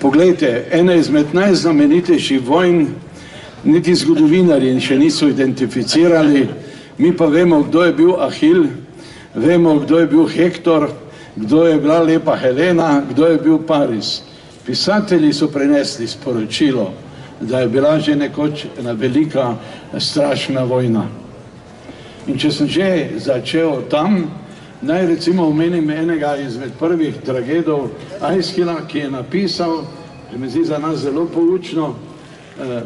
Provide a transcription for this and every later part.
Poglejte, ena izmed najznamenitejših vojn, niti zgodovinarji še niso identificirali, mi pa vemo, kdo je bil Ahil, vemo, kdo je bil Hektor, kdo je bila lepa Helena, kdo je bil Paris. Pisatelji so prenesli sporočilo, da je bila že nekoč ena velika, strašna vojna. In če sem že začel tam, naj recimo omenim enega izmed prvih tragedov Aeschila, ki je napisal, ki mi zdi za nas zelo poučno,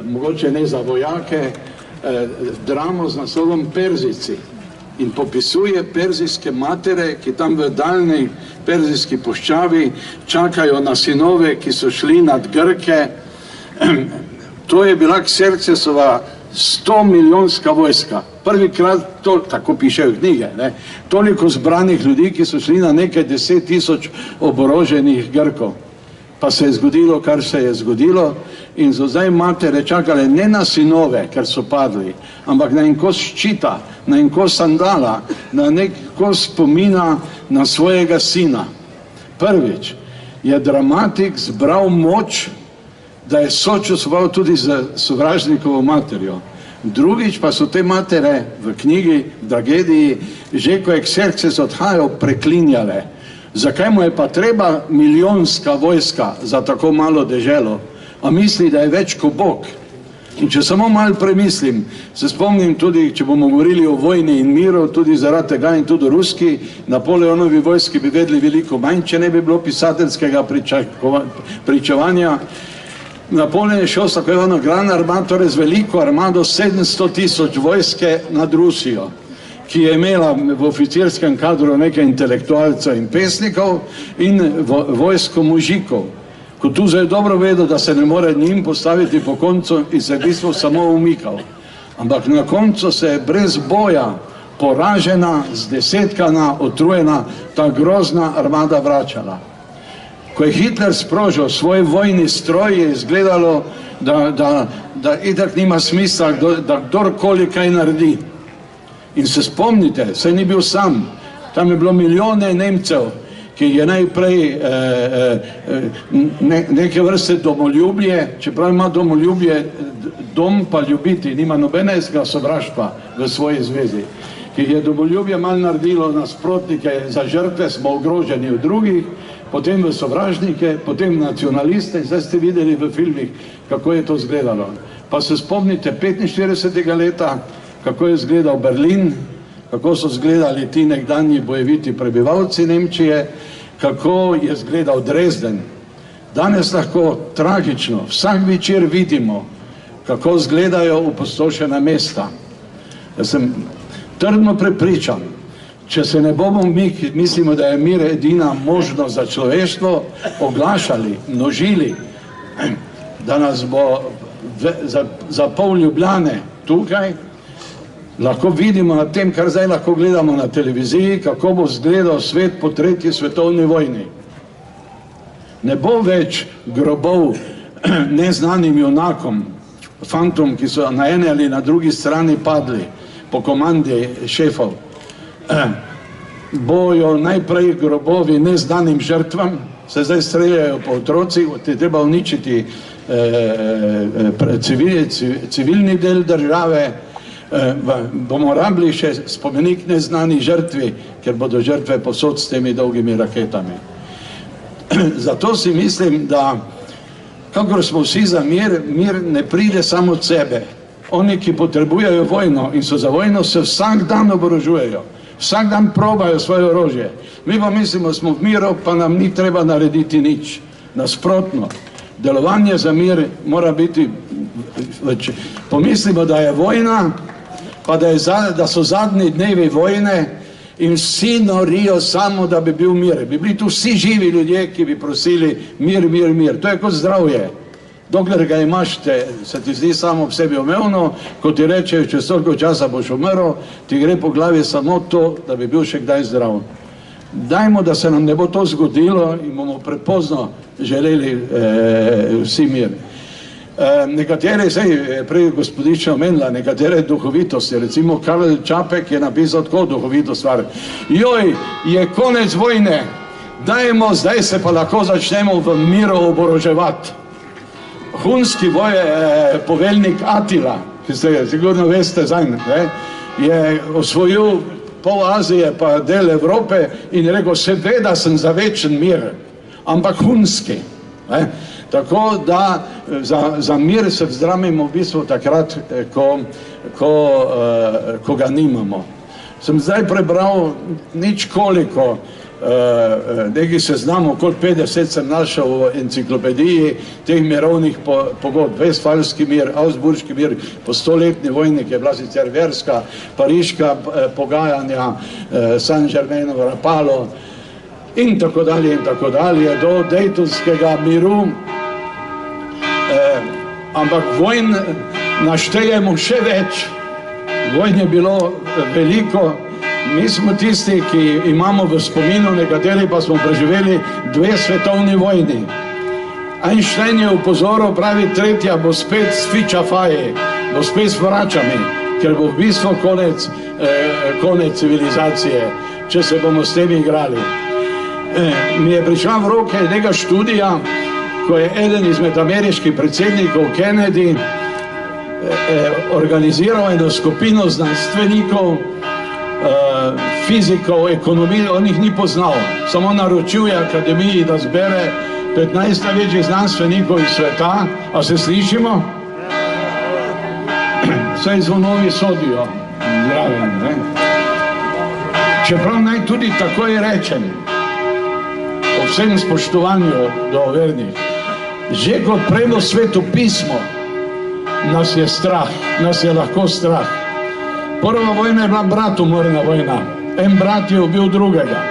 mogoče ne za vojake, dramo z naslovom Perzijci. In popisuje perzijske matere, ki tam v daljni perzijski puščavi čakajo na sinove, ki so šli nad Grke. To je bila Kserksesova 100-milijonska vojska. Prvikrat, tako pišejo knjige, toliko zbranih ljudi, ki so šli na nekaj 10 000 oboroženih Grkov. Pa se je zgodilo, kar se je zgodilo, in so zdaj matere čakale ne na sinove, ker so padli, ampak na en kos ščita, na en kos sandala, na nek kos spomina na svojega sina. Prvič je dramatik zbral moč, da je sočustvoval tudi z sovražnikovo materjo. Drugič pa so te matere v knjigi, v tragediji, že ko je Kserkses odhajal, preklinjale. Zakaj mu je pa treba milijonska vojska za tako malo deželo? A misli, da je več kot Bog? In če samo malo premislim, se spomnim tudi, če bomo govorili o vojni in miru, tudi zaradi tega in tudi ruski, Napoleonovi vojski bi vedeli veliko manj, če ne bi bilo pisateljskega pričevanja. Napoleon je šel s tako imenovano Gran Armado, torej z veliko armado 700 000 vojske nad Rusijo, ki je imela v oficirskem kadru nekaj intelektualcev in pesnikov in vojsko mužikov. Kutuzov je dobro vedel, da se ne more njim postaviti po koncu in se v bistvu samo umikal. Ampak na koncu se je brez boja, poražena, zdesetkana, otrujena, ta grozna armada vračala. Ko je Hitler sprožil svoj vojni stroj, je izgledalo, da itak nima smisla, da kdorkoli kaj naredi. In se spomnite, saj ni bil sam, tam je bilo milijone Nemcev, ki je najprej neke vrste domoljubje, čeprav ima domoljubje dom pa ljubiti, nima nobenega sovraštva v svoji zvezi, ki je domoljubje malo naredilo nasprotnike, za žrtve smo ogroženi od drugih, potem v sovražnike, potem nacionaliste, zdaj ste videli v filmih, kako je to izgledalo. Pa se spomnite 45. leta, kako je izgledal Berlin, kako so izgledali ti nekdanji bojeviti prebivalci Nemčije, kako je izgledal Dresden. Danes lahko tragično, vsak večer vidimo, kako izgledajo opustošena mesta. Jaz sem trdno prepričan, če se ne bomo mi, ki mislimo, da je mir edina možnost za človeštvo, oglašali, množili, da nas bo za pol Ljubljane tukaj, lahko vidimo na tem, kar zdaj lahko gledamo na televiziji, kako bo izgledal svet po 3. svetovni vojni. Ne bo več grobov neznanim junakom, fantom, ki so na eni ali na drugi strani padli po komandi šefov. Bojo najprej grobovi neznanim žrtvam, se zdaj streljajo po otroci, te treba uničiti civilni del države, bomo rabili še spomenik neznani žrtvi, ker bodo žrtve posod s temi dolgimi raketami. Zato si mislim, da kakor smo vsi za mir, mir ne pride samo od sebe. Oni, ki potrebujejo vojno in so za vojno, se vsak dan oborožujejo, vsak dan probajo svoje orožje. Mi pa mislimo, smo v miru, pa nam ni treba narediti nič. Nasprotno, delovanje za mir mora biti, pomislimo, da je vojna, pa da so zadnji dnevi vojne in vsi norijo samo, da bi bil mir. Bi bili tu vsi živi ljudje, ki bi prosili mir, mir, mir. To je kot zdravje. Dokler ga imaš, se ti zdi samo ob sebi omevno, ko ti rečejo, čez toliko časa boš umrl, ti gre po glavi samo to, da bi bil še kdaj zdrav. Dajmo, da se nam ne bo to zgodilo in bomo prepozno želeli vsi mir. Nekateri, prej gospodična omenila, nekatere duhovitosti, recimo Karl Čapek je napisal tako duhovito stvar. Joj, je konec vojne, dajmo, zdaj se pa lahko začnemo v miru oboroževati. Hunski poveljnik Atila, ki ste sigurno veste zanj, je osvojil pol Azije pa del Evrope in rekel, seveda sem za večen mir, ampak hunski. Tako da za mir se vzdramimo v bistvu takrat, ko ga nimamo. Sem zdaj prebral ničkoliko nekaj seznamov, okoli 50 sem našel v enciklopediji teh mirovnih pogodb. Vestfalski mir, Augsburški mir, po 100-letni vojni, ki je bila sicer verska, pariška pogajanja, Saint-Germainovo Rapallo in tako dalje, do Daytonskega miru. Ampak vojn naštejemo še več. Vojn je bilo veliko. Mi smo tisti, ki imamo v spominu, nekateri pa smo preživeli 2 svetovni vojni. Einstein je upozoril, pravi, tretja bo spet s fičafaji, bo spet s vračami, ker bo v bistvu konec civilizacije, če se bomo s tem igrali. Mi je prišla v roke nekaj študija, ko je eden izmed ameriških predsednikov Kennedy organiziral eno skupino znanstvenikov, fizikov, ekonomijo, on jih ni poznal, samo naročil je akademiji, da zbere 15 največjih znanstvenikov iz sveta. A se slišimo? Saj zvonovi sodijo zraven, ne? Čeprav naj tudi takoj rečem, o vsem spoštovanju do vernih, že kot prejmo Sveto pismo, nas je strah, nas je lahko strah. Prva vojna je bila bratomorna vojna. En brat je ubil drugega.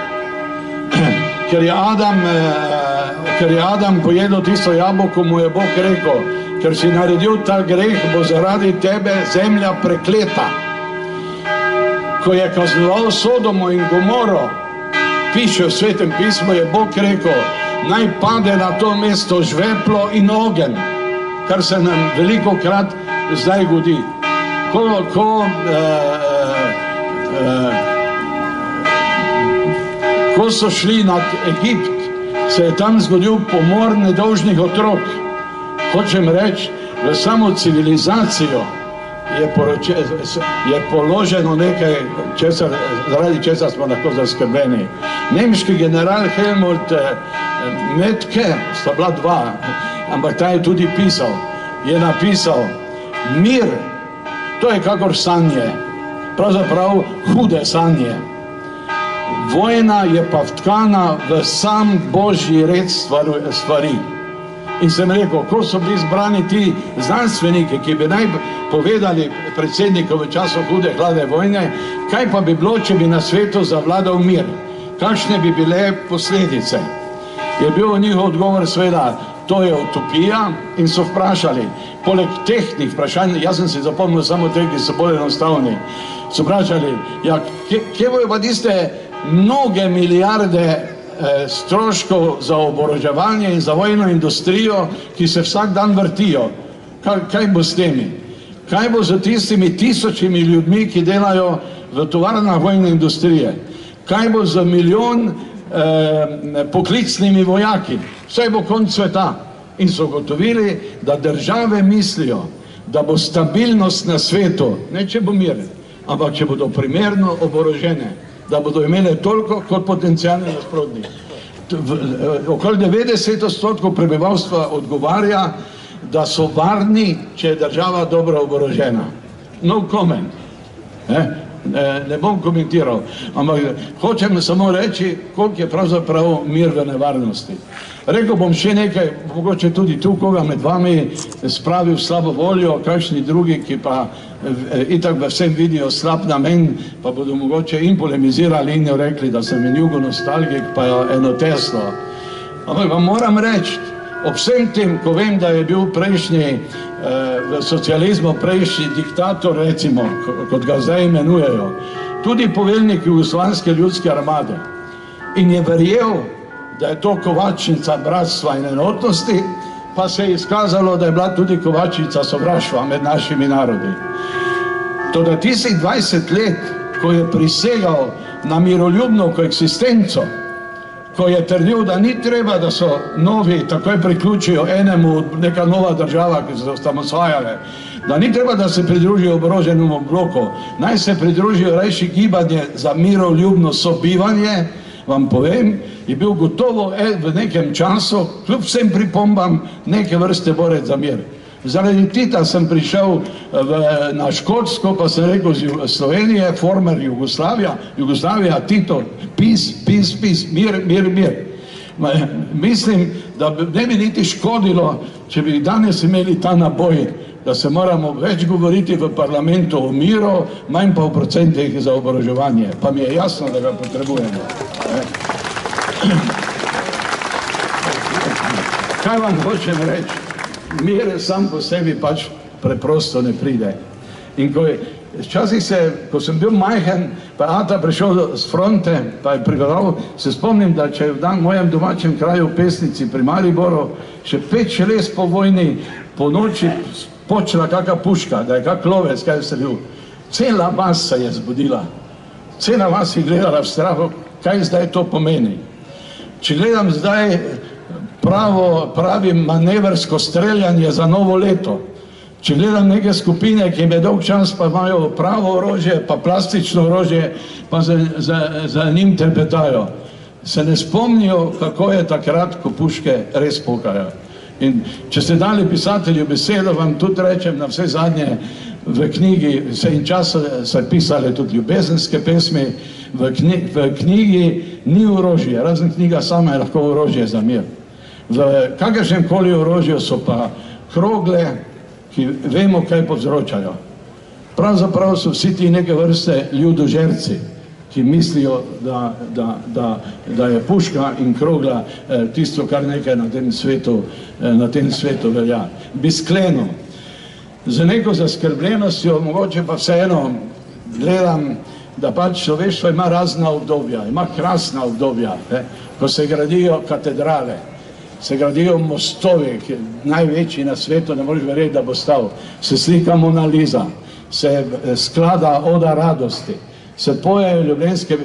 Ker je Adam pojedel tisto jabolko, mu je Bog rekel, ker si naredil ta greh, bo zaradi tebe zemlja prekleta. Ko je kaznoval Sodomo in Gomoro, piše v Svetem pismu, je Bog rekel, naj pade na to mesto žveplo in ogenj, kar se nam velikokrat zdaj godi. Ko so šli nad Egipt, se je tam zgodil pomor nedolžnih otrok. Hočem reči, v samo civilizacijo je položeno nekaj, zaradi česar smo lahko zaskrbeni. Nemški general Helmut Metke, sta bila 2, ampak ta je tudi pisal, je napisal, mir, to je kakor sanje, pravzaprav hude sanje. Vojna je pa vtkana v sam Božji red stvari. In sem rekel, ko so bili zbrani ti znanstveniki, ki bi naj povedali predsedniku v času hude hladne vojne, kaj pa bi bilo, če bi na svetu zavladal mir, kakšne bi bile posledice. Je bil njihov odgovor seveda, to je utopija, in so vprašali, poleg tehnih vprašanj, jaz sem si zapomnil samo te, ki so bolj enostavni, so vprašali, ja, kje bojo pa tiste mnoge milijarde stroškov za oboroževanje in za vojno industrijo, ki se vsak dan vrtijo. Kaj bo s temi? Kaj bo z tistimi tisočimi ljudmi, ki delajo v tovarnah vojne industrije? Kaj bo z milijon poklicnimi vojaki? Vse bo konec sveta. In so ugotovili, da države mislijo, da bo stabilnost na svetu, ne če bo mir, ampak če bodo primerno oborožene, da bodo imele toliko kot potencijalni nasprotnik. Okoli 90% prebivalstva odgovarja, da so varni, če je država dobro oborožena. No comment. Ne bom komentiral, ampak hočem samo reči, koliko je pravzaprav mir v nevarnosti. Rekel bom še nekaj, mogoče tudi tu, koga med vami spravil slabo voljo, kakšni drugi, ki pa itak v vsem vidijo slab namen, pa bodo mogoče in polemizirali in rekli, da sem en jugonostalgik, pa eno Teslo. Ampak vam moram reči, ob vsem tem, ko vem, da je bil prejšnji v socializmu prejšnji diktator, recimo, kot ga zdaj imenujejo, tudi poveljnik Jugoslovanske ljudske armade, in je verjel, da je to kovačnica bratstva in enotnosti, pa se je izkazalo, da je bila tudi kovačnica sovraštva med našimi narodi. Toda tistih 20 let, ko je prisegal na miroljubno koeksistenco, ko je trdil, da ni treba, da so novi takoj priključijo enemu, neka nova država, ki so osamosvajale, da ni treba, da se pridružijo oboroženemu bloku, naj se pridružijo rajši gibanje za miroljubno sobivanje, vam povem, je bil gotovo v nekem času, kljub vsem pripombam, neke vrste borec za mir. Zaradi Tita sem prišel na Škotsko, pa sem rekel z Slovenije, former Jugoslavija, Tito, peace, mir. Mislim, da ne bi niti škodilo, če bi danes imeli ta naboj, da se moramo več govoriti v parlamentu o miru, manj pa o procentih za oboroževanje. Pa mi je jasno, da ga potrebujemo. Kaj vam hočem reči? Mir sam po sebi pač preprosto ne pride. In včasih ko sem bil majhen, pa je ata prišel z fronte, pa je pripravil, se spomnim, da če je v mojem domačem kraju v Pesnici pri Mariboru še 5 let po vojni po noči počela kakšna puška, da je kak lovec, kaj se bil. Cela vas se je zbudila. Cela vas je gledala v strahu, kaj zdaj to pomeni. Če gledam zdaj pravi manevrsko streljanje za novo leto, če gledam neke skupine, ki jim je dolg čas, pa imajo pravo orožje, pa plastično orožje, pa za njim trepetajo, se ne spomnijo, kako je takrat, ko puške res pokajo. In če ste dali pisatelju besedo, vam tudi rečem, na vse zadnje v knjigi, vse in čas so pisali tudi ljubezenske pesmi, v knjigi ni orožje, razen knjiga sama je lahko orožje za mir. V kakršnem koli orožju so pa krogle, ki vemo, kaj povzročajo. Pravzaprav so vsi ti neke vrste ljudožerci, ki mislijo, da je puška in krogla tisto, kar nekaj na tem svetu velja. Bi sklenil, z neko zaskrbljenostjo, mogoče pa vseeno gledam, da pač človeštvo ima razna obdobja, ima krasna obdobja, ko se gradijo katedrale, se gradijo mostovi, ki največji na svetu, ne moreš verjeti, da bo stal, se slika Mona Lisa, se sklada Oda radosti, se pojejo ljubljenske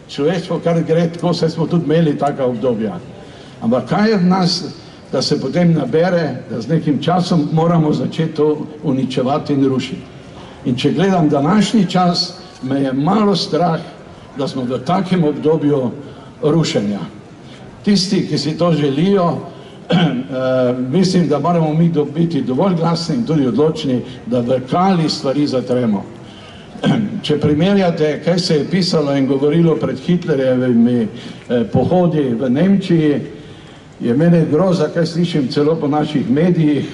človeštvo, kar gre tako, saj smo tudi imeli taka obdobja. Ampak kaj je v nas, da se potem nabere, da z nekim časom moramo začeti to uničevati in rušiti. In če gledam današnji čas, me je malo strah, da smo v takem obdobju rušenja. Tisti, ki si to želijo, mislim, da moramo mi biti dovolj glasni in tudi odločni, da v kali stvari zatremo. Če primerjate, kaj se je pisalo in govorilo pred Hitlerjevimi pohodi v Nemčiji, je mene groza, kaj slišim celo po naših medijih,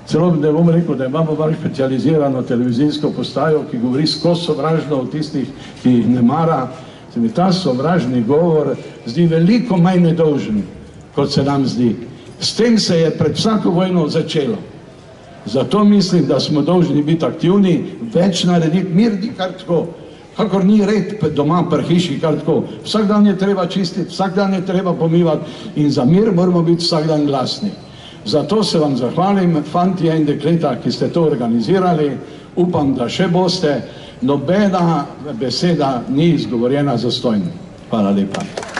celo ne bom rekel, da imamo malo specializirano televizijsko postajo, ki govori skozi sovražno o tistih, ki jih ne mara. Se mi ta sovražni govor zdi veliko manj nedolžen, kot se nam zdi. S tem se je pred vsako vojno začelo. Zato mislim, da smo dolžni biti aktivni, več narediti, mir ni kar tako, kakor ni red doma pri hiši kar tako. Vsak dan je treba čistiti, vsak dan je treba pomivati in za mir moramo biti vsak dan glasni. Zato se vam zahvalim, fantje in dekleta, ki ste to organizirali, upam, da še boste. Nobena beseda ni izgovorjena zastonj. Hvala lepa.